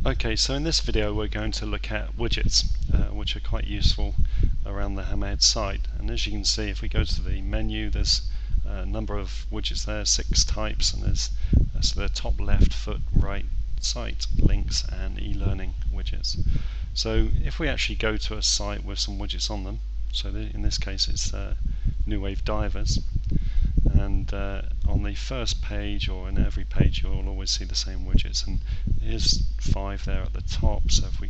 Okay, so in this video we're going to look at widgets, which are quite useful around the Hammerhead site. And as you can see, if we go to the menu, there's a number of widgets there, 6 types, and there's so they're top left, foot, right, site, links, and e-learning widgets. So if we actually go to a site with some widgets on them, so in this case it's New Wave Divers, and on the first page or in every page you'll always see the same widgets, and here's 5 there at the top. So if we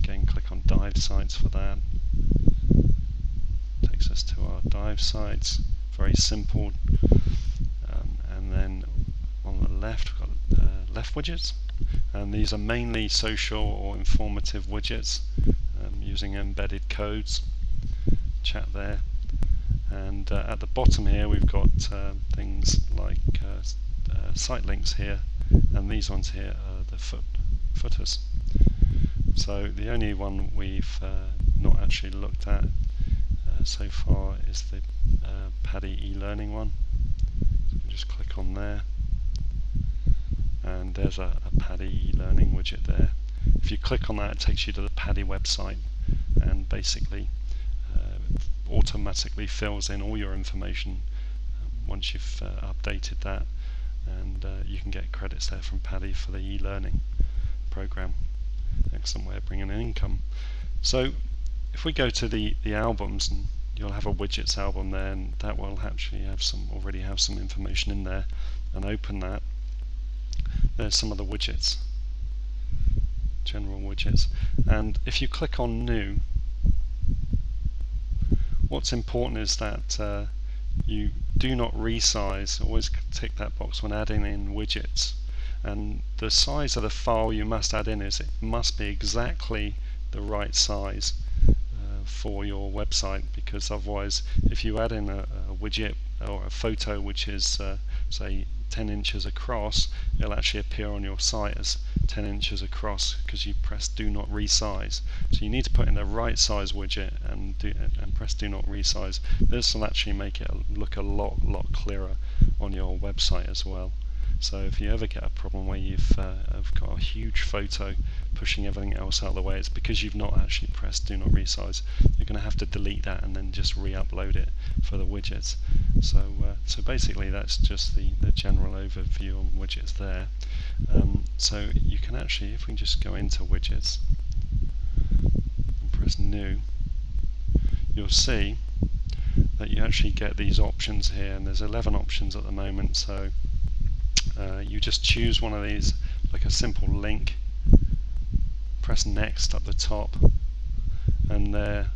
again click on dive sites for that, takes us to our dive sites, very simple. And then on the left we've got left widgets, and these are mainly social or informative widgets using embedded codes, chat there. And at the bottom here we've got things like site links here, and these ones here are the footers. So the only one we've not actually looked at so far is the PADI e-learning one. So just click on there, and there's a PADI e-learning widget there. If you click on that, it takes you to the PADI website, and basically automatically fills in all your information once you've updated that, and you can get credits there from PADI for the e-learning program. Excellent way of bringing in income. So if we go to the albums, and you'll have a widgets album there, and that will actually have already have some information in there, and open that. There's some of the widgets, general widgets, and if you click on new, what's important is that you do not resize. Always tick that box when adding in widgets, and the size of the file you must add in it must be exactly the right size for your website, because otherwise if you add in a widget or a photo which is say 10 inches across, it'll actually appear on your site as 10 inches across because you press do not resize. So you need to put in the right size widget and press do not resize. This will actually make it look a lot clearer on your website as well. So if you ever get a problem where you've got a huge photo pushing everything else out of the way, it's because you've not actually pressed do not resize. You're going to have to delete that and then just re-upload it for the widgets. So so basically that's just the general overview on widgets there. So you can actually, if we just go into widgets and press new, you'll see that you actually get these options here, and there's 11 options at the moment. So you just choose one of these, like a simple link, press next up the top, and there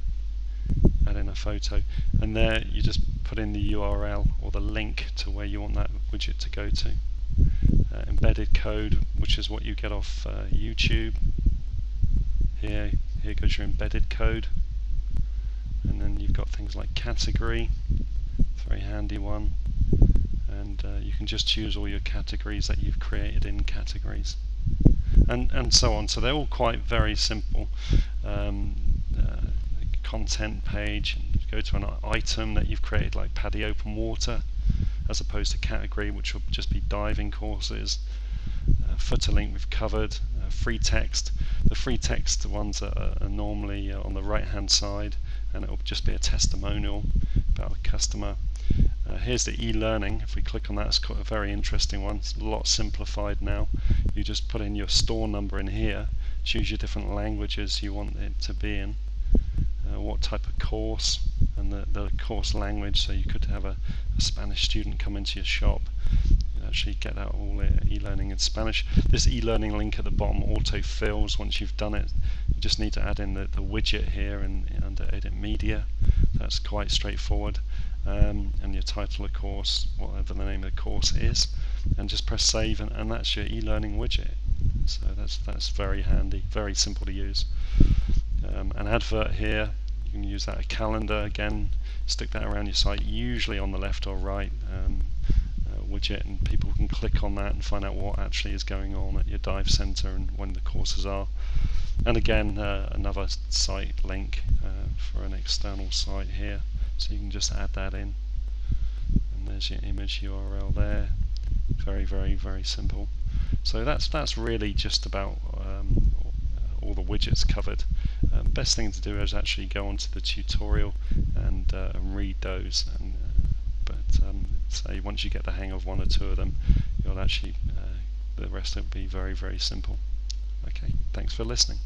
add in a photo, and there you just put in the URL or the link to where you want that widget to go to. Embedded code, which is what you get off YouTube. Here goes your embedded code, and then you've got things like category, very handy one, and you can just choose all your categories that you've created in categories, and so on. So they're all quite very simple. Content page, and go to an item that you've created, like PADI Open Water, as opposed to category, which will just be diving courses. Footer link we've covered. Free text. The free text ones are normally on the right hand side, and it will just be a testimonial about a customer. Here's the e-learning. If we click on that, it's quite a very interesting one. It's a lot simplified now. You just put in your store number in here, choose your different languages you want it to be in, what type of course, and the course language. So you could have a Spanish student come into your shop, you actually get out all e-learning in Spanish. This e-learning link at the bottom auto fills once you've done it. You just need to add in the widget here under edit media. That's quite straightforward. And your title of course, whatever the name of the course is, and just press save, and that's your e-learning widget. So that's very handy, very simple to use. An advert here, you can use that. A calendar, again, stick that around your site, usually on the left or right widget, and people can click on that and find out what actually is going on at your dive center and when the courses are. And again, another site link for an external site here, so you can just add that in, and there's your image URL there. Very simple. So that's really just about all the widgets covered. Best thing to do is actually go onto the tutorial and read those. But say once you get the hang of one or two of them, you'll actually the rest will be very, very simple. Okay, thanks for listening.